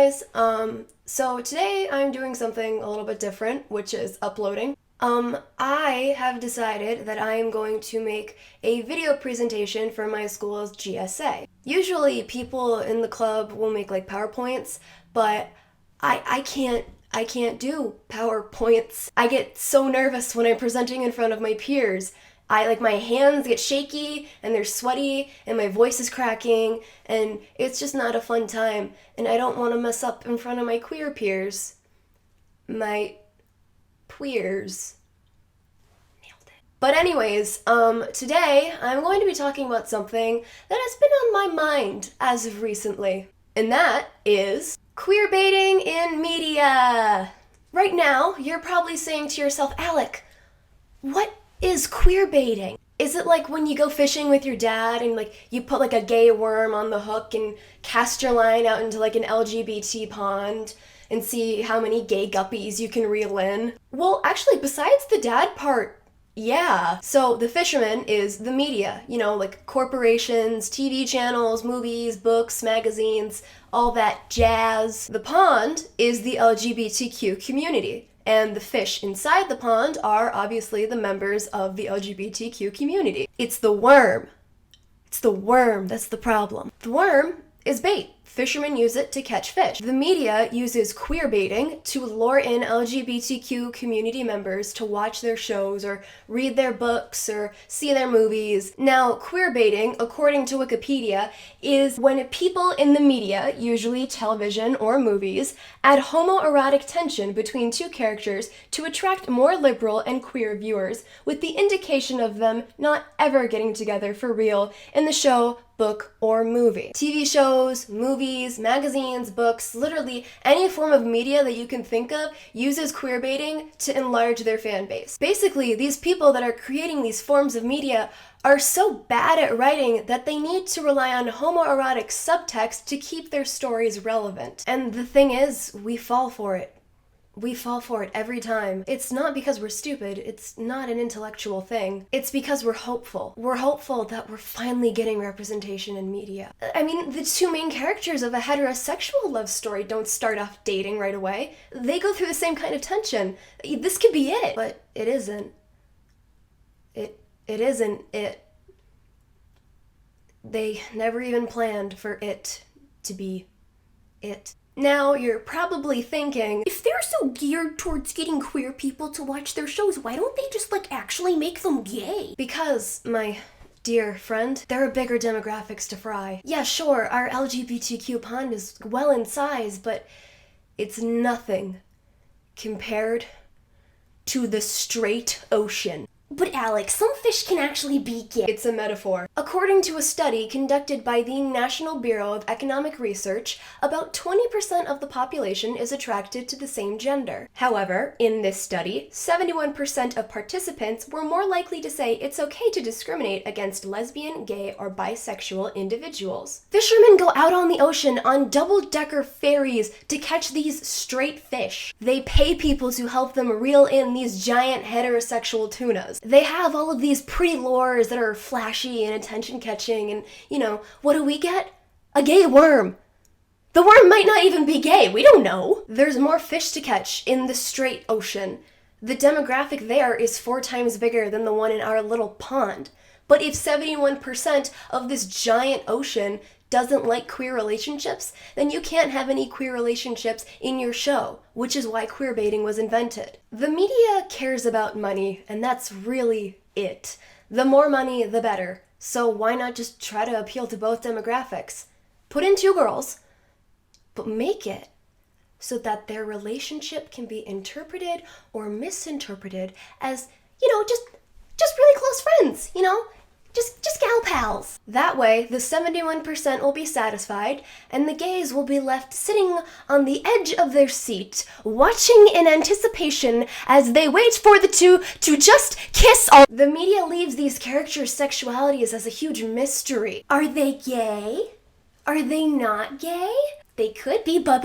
guys, so today I'm doing something a little bit different, which is uploading. I have decided that I am going to make a video presentation for my school's GSA. Usually people in the club will make like PowerPoints, but I can't do PowerPoints. I get so nervous when I'm presenting in front of my peers. My hands get shaky and they're sweaty and my voice is cracking and it's just not a fun time and I don't want to mess up in front of my queer peers. My queers. Nailed it. But anyways, today I'm going to be talking about something that has been on my mind as of recently, and that is queerbaiting in media. Right now, you're probably saying to yourself, Alec, what is queerbaiting? Is it like when you go fishing with your dad and you put a gay worm on the hook and cast your line out into an LGBT pond and see how many gay guppies you can reel in? Well, actually, besides the dad part, yeah. So the fisherman is the media, corporations, TV channels, movies, books, magazines, all that jazz. The pond is the LGBTQ community. And the fish inside the pond are obviously the members of the LGBTQ community. It's the worm. It's the worm that's the problem. The worm is bait. Fishermen use it to catch fish. The media uses queerbaiting to lure in LGBTQ community members to watch their shows or read their books or see their movies. Now, queerbaiting, according to Wikipedia, is when people in the media, usually television or movies, add homoerotic tension between two characters to attract more liberal and queer viewers, with the indication of them not ever getting together for real in the show, book, or movie. TV shows, movies, magazines, books, literally any form of media that you can think of uses queerbaiting to enlarge their fan base. Basically, these people that are creating these forms of media are so bad at writing that they need to rely on homoerotic subtext to keep their stories relevant. And the thing is, we fall for it. We fall for it every time. It's not because we're stupid, it's not an intellectual thing. It's because we're hopeful. We're hopeful that we're finally getting representation in media. I mean, the two main characters of a heterosexual love story don't start off dating right away. They go through the same kind of tension. This could be it. But it isn't. It isn't it. They never even planned for it to be it. Now, you're probably thinking, if they're so geared towards getting queer people to watch their shows, why don't they just, actually make them gay? Because, my dear friend, there are bigger demographics to fry. Yeah, sure, our LGBTQ pond is well in size, but it's nothing compared to the straight ocean. But Alex, some fish can actually be gay. It's a metaphor. According to a study conducted by the National Bureau of Economic Research, about 20% of the population is attracted to the same gender. However, in this study, 71% of participants were more likely to say it's okay to discriminate against lesbian, gay, or bisexual individuals. Fishermen go out on the ocean on double-decker ferries to catch these straight fish. They pay people to help them reel in these giant heterosexual tunas. They have all of these pretty lures that are flashy and attention-catching, and, what do we get? A gay worm. The worm might not even be gay, we don't know. There's more fish to catch in the straight ocean. The demographic there is 4 times bigger than the one in our little pond. But if 71% of this giant ocean doesn't like queer relationships, then you can't have any queer relationships in your show, which is why queerbaiting was invented. The media cares about money, and that's really it. The more money, the better. So why not just try to appeal to both demographics? Put in 2 girls, but make it so that their relationship can be interpreted or misinterpreted as, just really close friends, Just gal pals. That way, the 71% will be satisfied, and the gays will be left sitting on the edge of their seat, watching in anticipation as they wait for the two to just kiss all. The media leaves these characters' sexualities as a huge mystery. Are they gay? Are they not gay? They could be, but.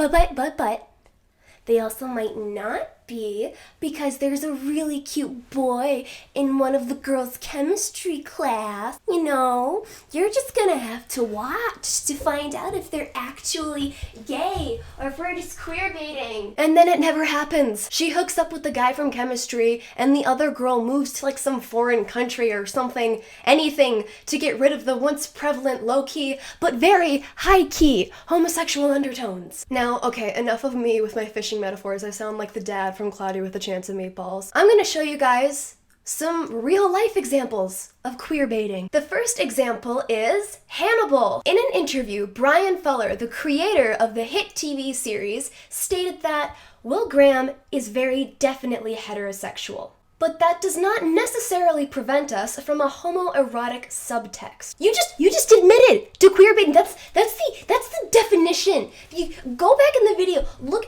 They also might not be, because there's a really cute boy in one of the girls' chemistry class. You're just gonna have to watch to find out if they're actually gay Our friend is queerbaiting. And then it never happens. She hooks up with the guy from chemistry, and the other girl moves to like some foreign country or something, anything, to get rid of the once prevalent low-key, but very high-key homosexual undertones. Now, okay, enough of me with my fishing metaphors. I sound like the dad from Cloudy with a Chance of Meatballs. I'm gonna show you guys some real-life examples of queerbaiting. The first example is Hannibal. In an interview, Brian Fuller, the creator of the hit TV series, stated that Will Graham is very definitely heterosexual. But that does not necessarily prevent us from a homoerotic subtext. You just admitted to queerbaiting. That's the definition. You go back in the video, look,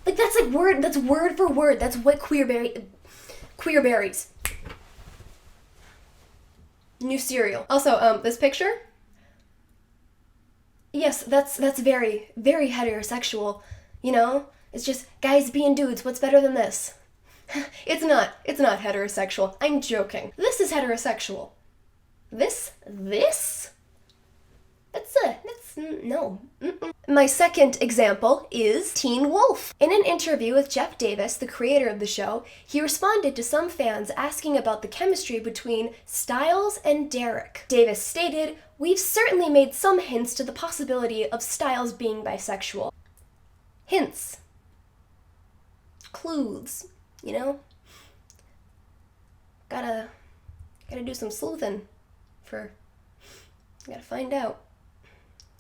that's word for word. That's what queerberries. New cereal. Also, this picture? Yes, that's very, very heterosexual. You know? It's just guys being dudes. What's better than this? It's not heterosexual. I'm joking. This is heterosexual. This? No. Mm-mm. My second example is Teen Wolf. In an interview with Jeff Davis, the creator of the show, he responded to some fans asking about the chemistry between Styles and Derek. Davis stated, "We've certainly made some hints to the possibility of Styles being bisexual." Hints. Clues, you know? Gotta do some sleuthing gotta find out.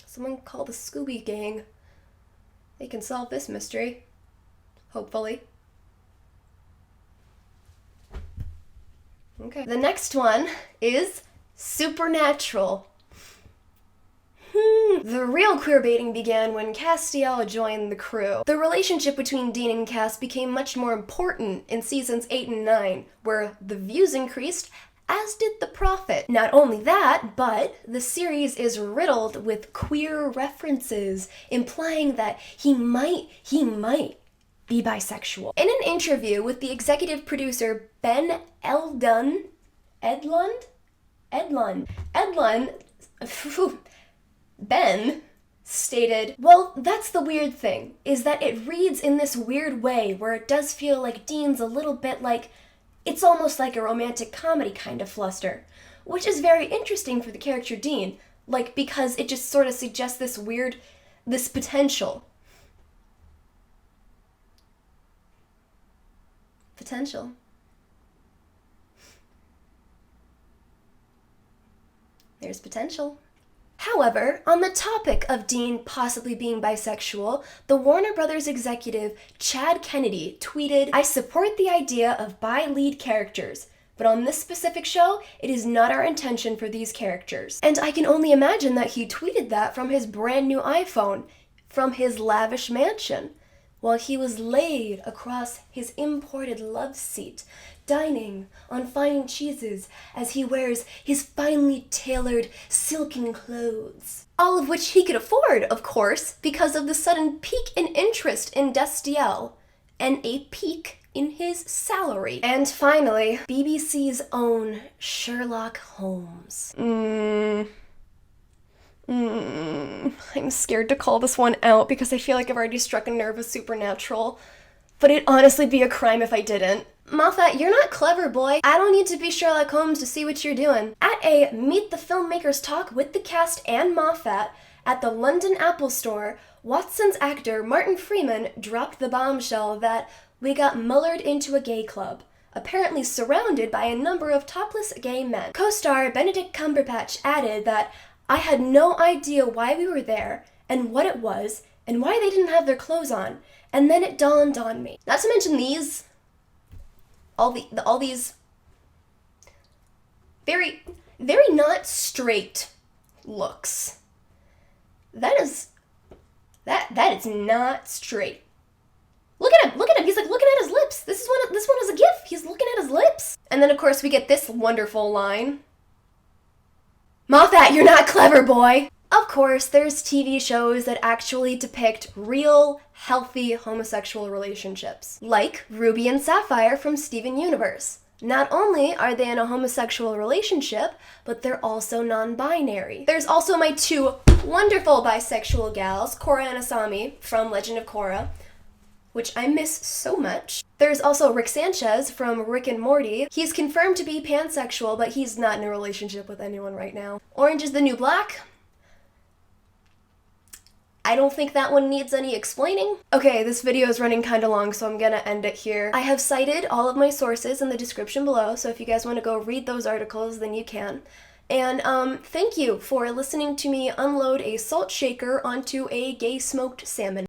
Someone call the Scooby Gang. They can solve this mystery. Hopefully. Okay. The next one is Supernatural. The real queerbaiting began when Castiel joined the crew. The relationship between Dean and Cass became much more important in seasons 8 and 9, where the views increased, as did the profit. Not only that, but the series is riddled with queer references, implying that he might be bisexual. In an interview with the executive producer Ben Edlund, Ben stated, "Well, that's the weird thing, is that it reads in this weird way where it does feel like Dean's a little bit like, it's almost like a romantic comedy kind of fluster, which is very interesting for the character Dean, like, because it just sort of suggests this potential. Potential. There's potential." However, on the topic of Dean possibly being bisexual, the Warner Brothers executive Chad Kennedy tweeted, "I support the idea of bi-lead characters, but on this specific show, it is not our intention for these characters." And I can only imagine that he tweeted that from his brand new iPhone, from his lavish mansion, while he was laid across his imported love seat, dining on fine cheeses as he wears his finely tailored silken clothes. All of which he could afford, of course, because of the sudden peak in interest in Destiel, and a peak in his salary. And finally, BBC's own Sherlock Holmes. I'm scared to call this one out because I feel like I've already struck a nerve with Supernatural, but it'd honestly be a crime if I didn't. Moffat, you're not clever, boy. I don't need to be Sherlock Holmes to see what you're doing. At a Meet the Filmmakers talk with the cast and Moffat at the London Apple Store, Watson's actor Martin Freeman dropped the bombshell that we got mullered into a gay club, apparently surrounded by a number of topless gay men. Co-star Benedict Cumberbatch added that I had no idea why we were there and what it was and why they didn't have their clothes on, and then it dawned on me. Not to mention these, all these very, very not straight looks. That is not straight. Look at him. He's like looking at his lips. This one is a gif. He's looking at his lips. And then of course we get this wonderful line. Moffat, you're not clever, boy. Of course, there's TV shows that actually depict real, healthy homosexual relationships, like Ruby and Sapphire from Steven Universe. Not only are they in a homosexual relationship, but they're also non-binary. There's also my two wonderful bisexual gals, Korra and Asami from Legend of Korra, which I miss so much. There's also Rick Sanchez from Rick and Morty. He's confirmed to be pansexual, but he's not in a relationship with anyone right now. Orange is the New Black. I don't think that one needs any explaining. Okay, this video is running kinda long, so I'm gonna end it here. I have cited all of my sources in the description below, so if you guys wanna go read those articles, then you can. And thank you for listening to me unload a salt shaker onto a gay smoked salmon.